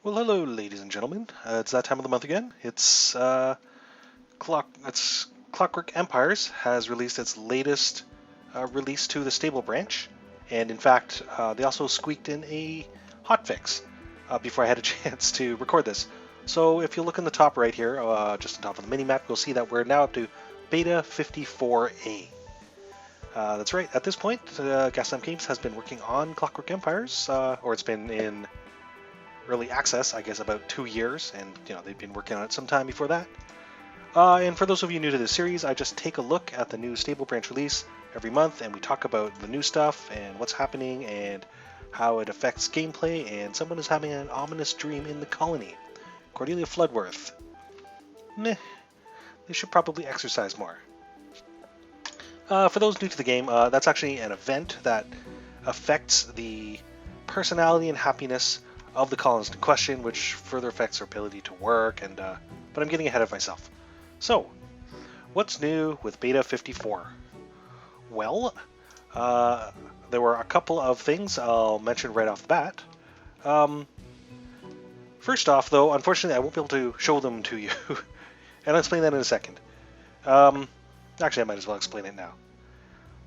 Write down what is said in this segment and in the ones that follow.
Well, hello, ladies and gentlemen. It's that time of the month again. It's Clockwork Empires has released its latest release to the stable branch, and in fact, they also squeaked in a hotfix before I had a chance to record this. So, if you look in the top right here, just on top of the mini map, you'll see that we're now up to Beta 54A. That's right. At this point, Gaslamp Games has been working on Clockwork Empires, or it's been in early access, I guess, about 2 years, and they've been working on it some time before that. And for those of you new to this series, I just take a look at the new stable branch release every month, and we talk about the new stuff and what's happening and how it affects gameplay. And someone is having an ominous dream in the colony. Cordelia Floodworth. Meh. They should probably exercise more. For those new to the game, that's actually an event that affects the personality and happiness of the colonist in question, which further affects their ability to work, but I'm getting ahead of myself. So, what's new with Beta 54? Well, there were a couple of things I'll mention right off the bat. First off, though, unfortunately I won't be able to show them to you, and I'll explain that in a second. Actually, I might as well explain it now.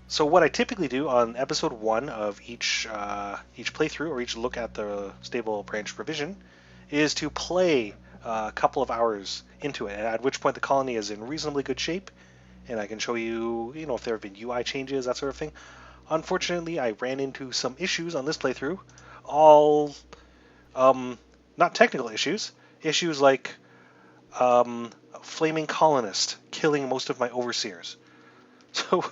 So what I typically do on episode 1 of each playthrough, or each look at the stable branch revision, is to play a couple of hours into it, at which point the colony is in reasonably good shape, and I can show you, if there have been UI changes, that sort of thing. Unfortunately, I ran into some issues on this playthrough, all not technical issues like flaming colonist killing most of my overseers. So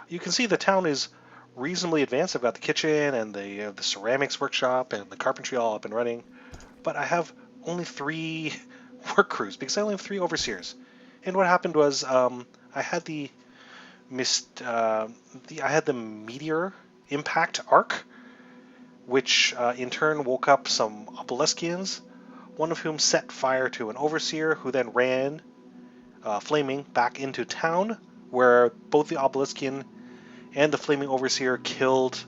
you can see the town is reasonably advanced. I've got the kitchen and the ceramics workshop and the carpentry all up and running, but I have only 3 work crews because I only have 3 overseers. And what happened was I had the meteor impact arc, which in turn woke up some Obeliskians, one of whom set fire to an overseer, who then ran flaming back into town, where both the Obeliskian and the flaming overseer killed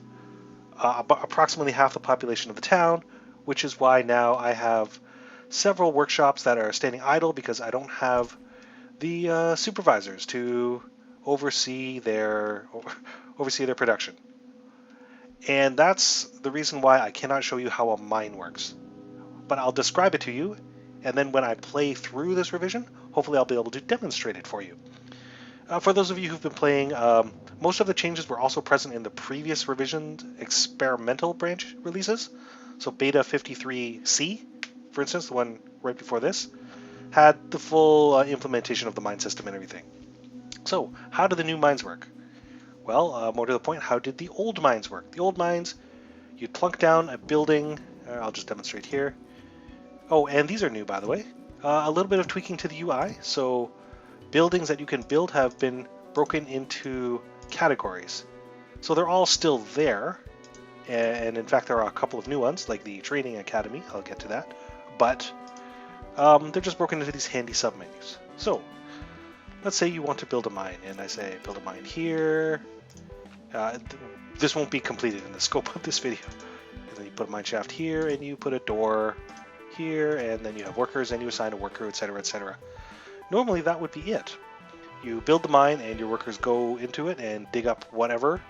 approximately half the population of the town, which is why now I have several workshops that are standing idle because I don't have the supervisors to oversee their production. And that's the reason why I cannot show you how a mine works. But I'll describe it to you, and then when I play through this revision, hopefully I'll be able to demonstrate it for you. For those of you who've been playing, most of the changes were also present in the previous revisioned experimental branch releases. So Beta 53C, for instance, the one right before this, had the full implementation of the mine system and everything. So how do the new mines work? Well, more to the point, how did the old mines work? The old mines, you'd plunk down a building. I'll just demonstrate here. Oh, and these are new, by the way. A little bit of tweaking to the UI. So buildings that you can build have been broken into categories. So they're all still there, and in fact there are a couple of new ones, like the Training Academy, I'll get to that, but they're just broken into these handy submenus. So, let's say you want to build a mine, and I say build a mine here. This won't be completed in the scope of this video. And then you put a mine shaft here, and you put a door here, and then you have workers, and you assign a worker, etc., etc. Normally that would be it. You build the mine and your workers go into it and dig up whatever.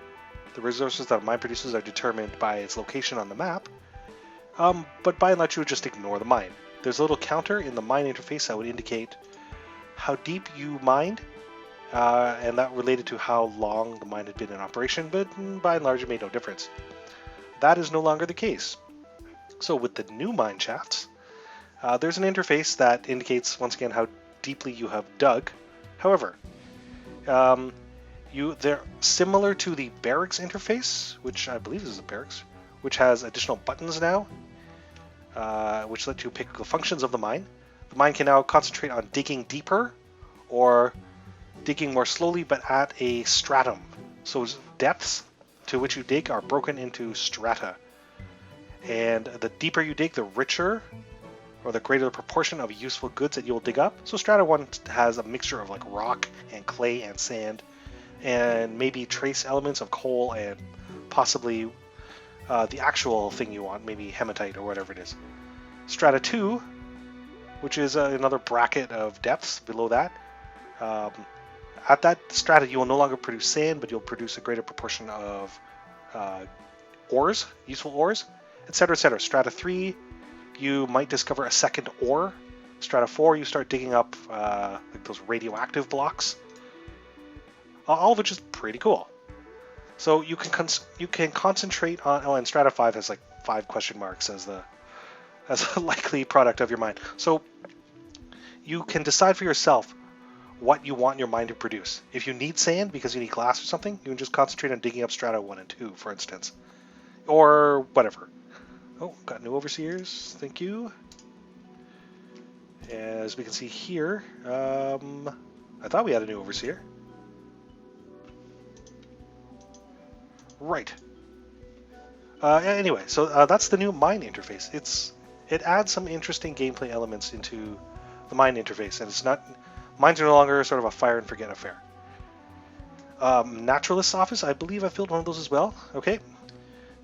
The resources that a mine produces are determined by its location on the map, but by and large you would just ignore the mine. There's a little counter in the mine interface that would indicate how deep you mined, and that related to how long the mine had been in operation, but by and large it made no difference. That is no longer the case. So with the new mine shafts, there's an interface that indicates once again how deeply you have dug. However, they're similar to the barracks interface, which I believe is a barracks, which has additional buttons now, which let you pick the functions of the mine. The mine can now concentrate on digging deeper or digging more slowly but at a stratum. So depths to which you dig are broken into strata. And the deeper you dig, the richer or the greater the proportion of useful goods that you'll dig up. So Strata 1 has a mixture of like rock and clay and sand, and maybe trace elements of coal and possibly the actual thing you want, maybe hematite or whatever it is. Strata 2, which is another bracket of depths below that. Um, at that strata, you will no longer produce sand, but you'll produce a greater proportion of uh, ores, useful ores, etc., etc. Strata 3, you might discover a second ore. Strata 4, you start digging up like those radioactive blocks, all of which is pretty cool. So you can concentrate on. Oh, and Strata 5 has like 5 question marks as a likely product of your mine. So you can decide for yourself what you want your mine to produce. If you need sand because you need glass or something, you can just concentrate on digging up Strata 1 and 2, for instance. Or whatever. Oh, got new overseers. Thank you. As we can see here, I thought we had a new overseer. Right. Anyway, so that's the new mine interface. It adds some interesting gameplay elements into the mine interface, and it's not mines are no longer sort of a fire and forget affair. Naturalist office, I believe I've built one of those as well. Okay.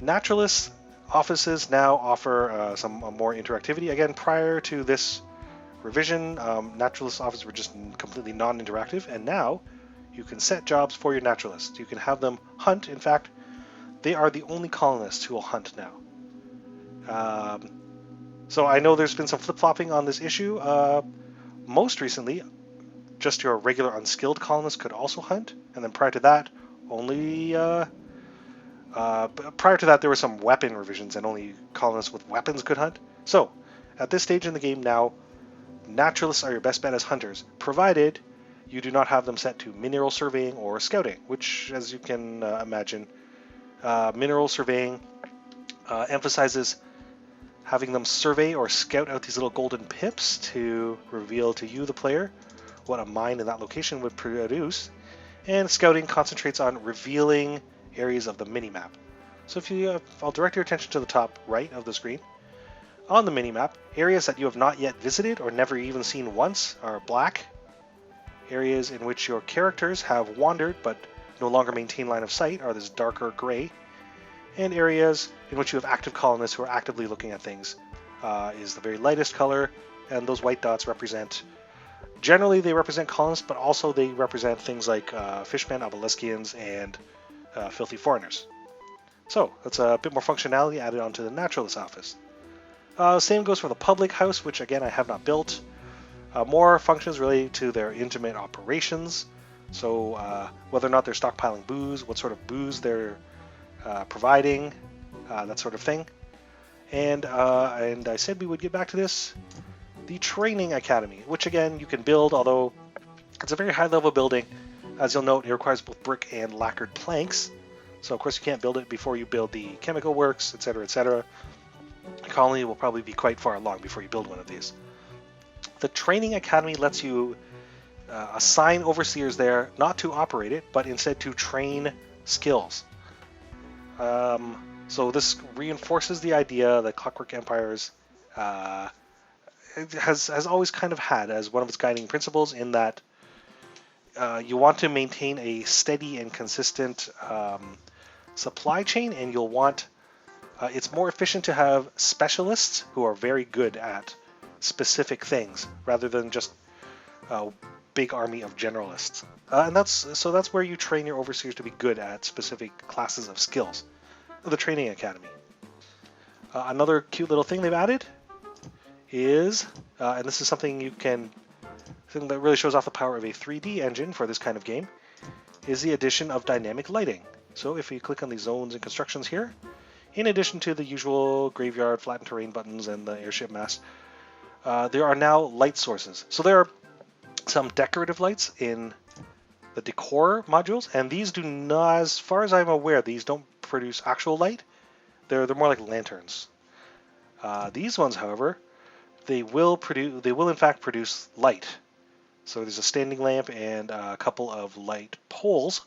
Naturalist offices now offer some more interactivity. Again, prior to this revision, Naturalist offices were just completely non-interactive, and now you can set jobs for your Naturalists. You can have them hunt. In fact, they are the only colonists who will hunt now. So I know there's been some flip-flopping on this issue. Most recently, just your regular unskilled colonists could also hunt, and then prior to that, only prior to that there were some weapon revisions, and only colonists with weapons could hunt. So at this stage in the game now, Naturalists are your best bet as hunters, provided you do not have them set to mineral surveying or scouting, which, as you can imagine, mineral surveying emphasizes having them survey or scout out these little golden pips to reveal to you, the player, what a mine in that location would produce, and scouting concentrates on revealing areas of the minimap. So I'll direct your attention to the top right of the screen. On the minimap, areas that you have not yet visited or never even seen once are black. Areas in which your characters have wandered but no longer maintain line of sight are this darker gray. And areas in which you have active colonists who are actively looking at things is the very lightest color, and those white dots generally they represent colonists, but also they represent things like fishmen, obeliskians, and filthy foreigners. So that's a bit more functionality added onto the Naturalist office. Same goes for the public house, which again I have not built. More functions related to their intimate operations. So whether or not they're stockpiling booze, what sort of booze they're providing, that sort of thing. And I said we would get back to this. The Training Academy, which again you can build, although it's a very high level building. As you'll note, it requires both brick and lacquered planks. So of course you can't build it before you build the chemical works, etc., etc. The colony will probably be quite far along before you build one of these. The Training Academy lets you assign overseers there, not to operate it, but instead to train skills. So this reinforces the idea that Clockwork Empires has always kind of had as one of its guiding principles, in that you want to maintain a steady and consistent supply chain, and you'll want it's more efficient to have specialists who are very good at specific things rather than just a big army of generalists. And that's where you train your overseers to be good at specific classes of skills. The Training Academy. Another cute little thing they've added is, and this is something that really shows off the power of a 3D engine for this kind of game, is the addition of dynamic lighting. So if you click on the zones and constructions here, in addition to the usual graveyard, flattened terrain buttons, and the airship mast, there are now light sources. So there are some decorative lights in the decor modules, and these do not, as far as I'm aware, these don't produce actual light. They're more like lanterns. These ones, however, they will in fact produce light. So there's a standing lamp and a couple of light poles.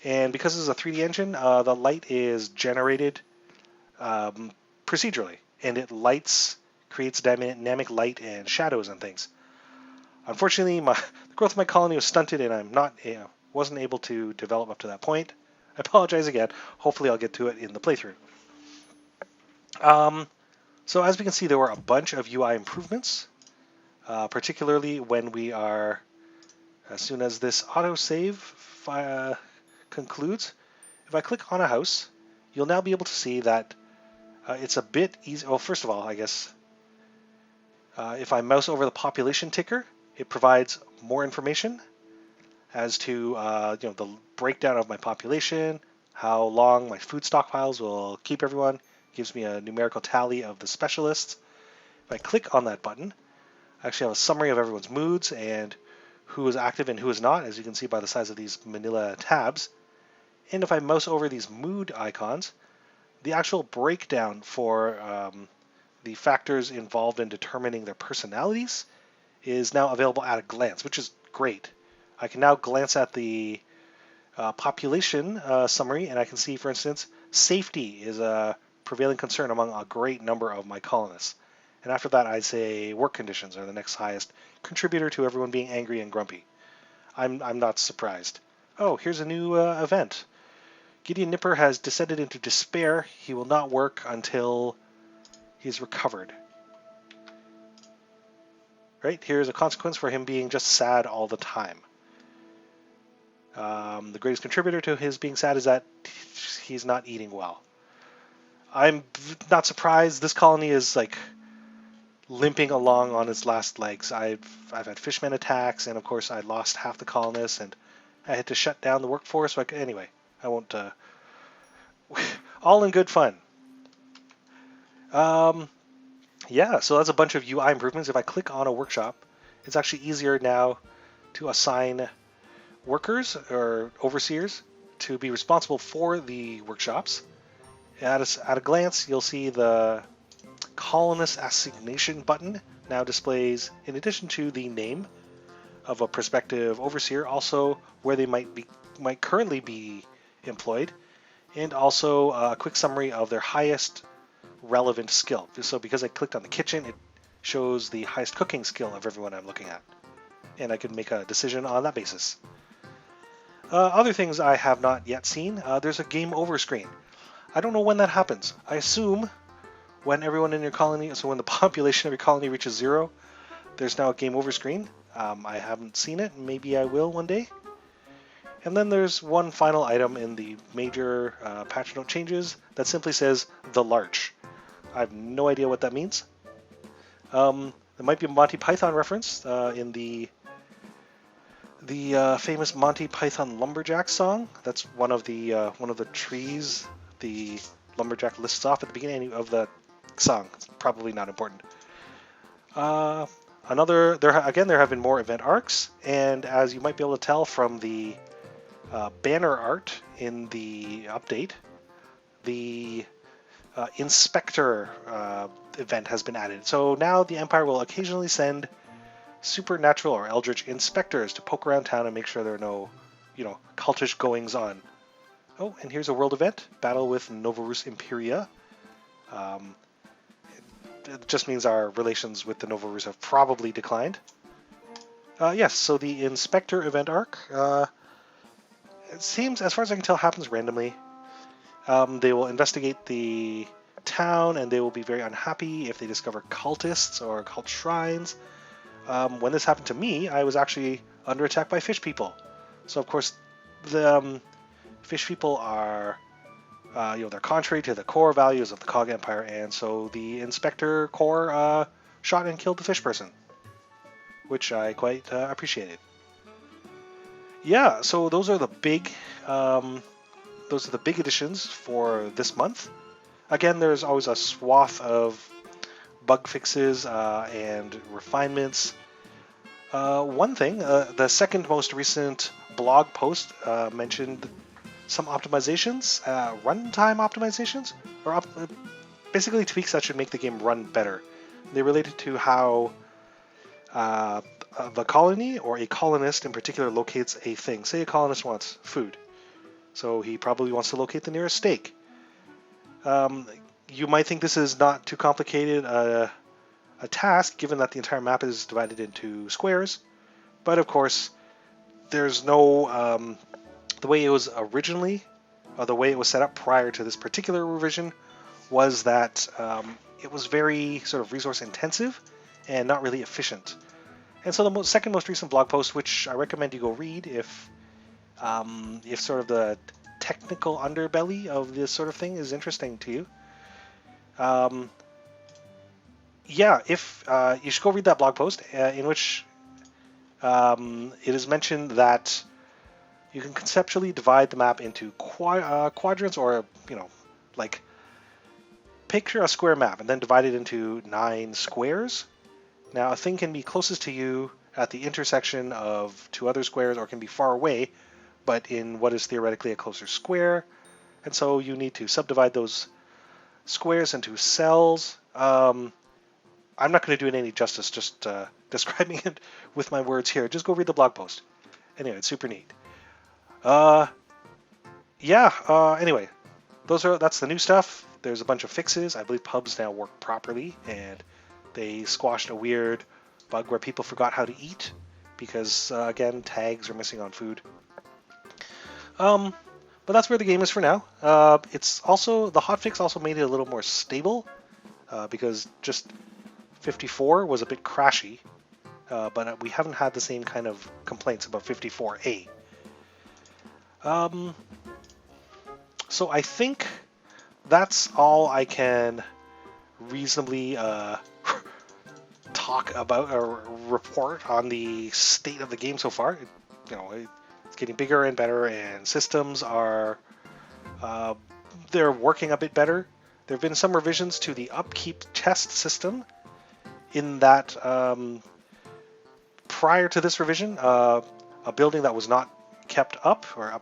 And because this is a 3D engine, the light is generated procedurally, and it creates dynamic light and shadows and things. Unfortunately, the growth of my colony was stunted, and wasn't able to develop up to that point. I apologize again. Hopefully I'll get to it in the playthrough. So as we can see, there were a bunch of UI improvements, particularly when we are, as soon as this autosave concludes, if I click on a house, you'll now be able to see that it's a bit easy. Well, first of all, I guess, if I mouse over the population ticker, it provides more information as to the breakdown of my population, how long my food stockpiles will keep everyone. Gives me a numerical tally of the specialists. If I click on that button, I actually have a summary of everyone's moods and who is active and who is not, as you can see by the size of these manila tabs. And if I mouse over these mood icons, the actual breakdown for the factors involved in determining their personalities is now available at a glance, which is great. I can now glance at the population summary, and I can see, for instance, safety is a prevailing concern among a great number of my colonists. And after that, I'd say work conditions are the next highest contributor to everyone being angry and grumpy. I'm not surprised. Oh, here's a new event. Gideon Nipper has descended into despair. He will not work until he's recovered. Right? Here's a consequence for him being just sad all the time. The greatest contributor to his being sad is that he's not eating well. I'm not surprised. This colony is like limping along on its last legs. I've had fishmen attacks, and of course I lost half the colonists, and I had to shut down the workforce. Anyway, I won't. All in good fun. Yeah, so that's a bunch of UI improvements. If I click on a workshop, it's actually easier now to assign workers or overseers to be responsible for the workshops. At a glance, you'll see the colonist assignation button now displays, in addition to the name of a prospective overseer, also where they might currently be employed, and also a quick summary of their highest relevant skill. So because I clicked on the kitchen, it shows the highest cooking skill of everyone I'm looking at, and I can make a decision on that basis. Other things I have not yet seen, there's a game over screen. I don't know when that happens. I assume when everyone in your colony, so when the population of your colony reaches 0, there's now a game over screen. I haven't seen it. Maybe I will one day. And then there's one final item in the major patch note changes that simply says The Larch. I have no idea what that means. There might be a Monty Python reference in the famous Monty Python Lumberjack song. That's one of the trees the lumberjack lists off at the beginning of the song. It's probably not important. There have been more event arcs, and as you might be able to tell from the banner art in the update, the Inspector event has been added. So now the Empire will occasionally send supernatural or eldritch inspectors to poke around town and make sure there are no, cultish goings on. Oh, and here's a world event, Battle with Novorus Imperia. It just means our relations with the Novorus have probably declined. Yes, so the Inspector event arc, it seems, as far as I can tell, happens randomly. They will investigate the town, and they will be very unhappy if they discover cultists or cult shrines. When this happened to me, I was actually under attack by fish people. So, of course, the fish people are, they're contrary to the core values of the Cog Empire, and so the Inspector Corps shot and killed the fish person, which I quite appreciated. Yeah, so those are the big additions for this month. Again, there's always a swath of bug fixes and refinements. One thing, the second most recent blog post mentioned some optimizations, runtime optimizations, or basically tweaks that should make the game run better. They related to how the colony or a colonist in particular locates a thing. Say a colonist wants food, so he probably wants to locate the nearest steak. You might think this is not too complicated a task, given that the entire map is divided into squares, but of course there's no the way it was originally, or the way it was set up prior to this particular revision, was that it was very sort of resource intensive and not really efficient. And so the second most recent blog post, which I recommend you go read if sort of the technical underbelly of this sort of thing is interesting to you. If you should go read that blog post in which it is mentioned that you can conceptually divide the map into quadrants, or like picture a square map and then divide it into 9 squares. Now, a thing can be closest to you at the intersection of 2 other squares, or can be far away, but in what is theoretically a closer square. And so you need to subdivide those squares into cells. I'm not going to do it any justice just describing it with my words here. Just go read the blog post. Anyway, it's super neat. Anyway, that's the new stuff. There's a bunch of fixes. I believe pubs now work properly, and they squashed a weird bug where people forgot how to eat because, again, tags are missing on food. But that's where the game is for now. It's also, the hotfix also made it a little more stable because just 54 was a bit crashy, but we haven't had the same kind of complaints about 54A. So I think that's all I can reasonably talk about or report on the state of the game so far. It's getting bigger and better, and systems are they're working a bit better. There have been some revisions to the Upkeep Chest system in that prior to this revision, a building that was not kept up or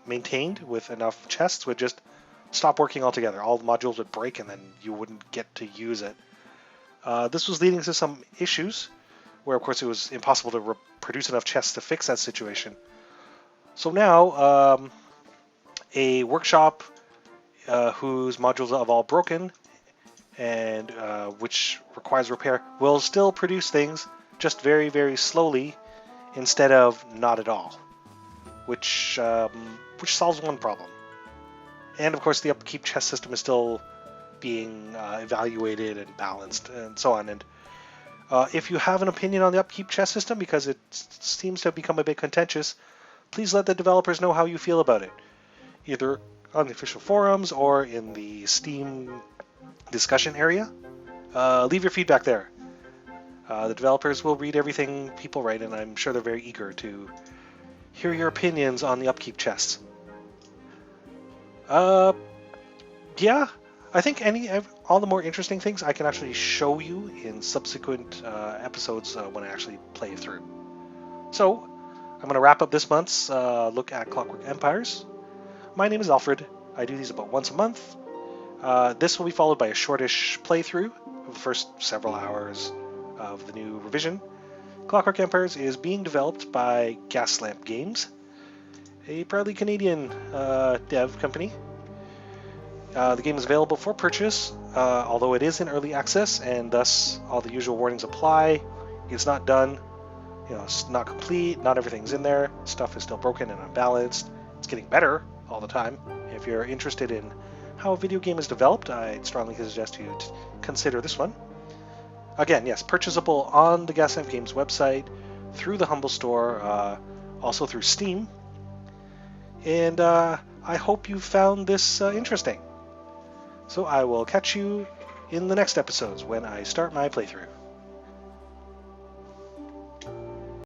maintained with enough chests would just stop working altogether. All the modules would break and then you wouldn't get to use it. This was leading to some issues where, of course, it was impossible to produce enough chests to fix that situation. So now, a workshop whose modules have all broken and which requires repair will still produce things, just very, very slowly instead of not at all, which solves one problem. And of course, the Upkeep Chest system is still being evaluated and balanced and so on. And if you have an opinion on the Upkeep Chest system, because it seems to have become a bit contentious, please let the developers know how you feel about it, either on the official forums or in the Steam discussion area. Leave your feedback there. The developers will read everything people write, and I'm sure they're very eager to hear your opinions on the Upkeep Chests. I think all the more interesting things I can actually show you in subsequent episodes when I actually play through. So, I'm going to wrap up this month's look at Clockwork Empires. My name is Alfred. I do these about once a month. This will be followed by a shortish playthrough of the first several hours of the new revision. Clockwork Empires is being developed by Gaslamp Games, a proudly Canadian dev company. The game is available for purchase, although it is in early access, and thus all the usual warnings apply. It's not done, it's not complete, not everything's in there, stuff is still broken and unbalanced. It's getting better all the time. If you're interested in how a video game is developed, I'd strongly suggest you consider this one. Again, yes, purchasable on the Gaslamp Games website, through the Humble Store, also through Steam. And I hope you found this interesting. So I will catch you in the next episodes when I start my playthrough.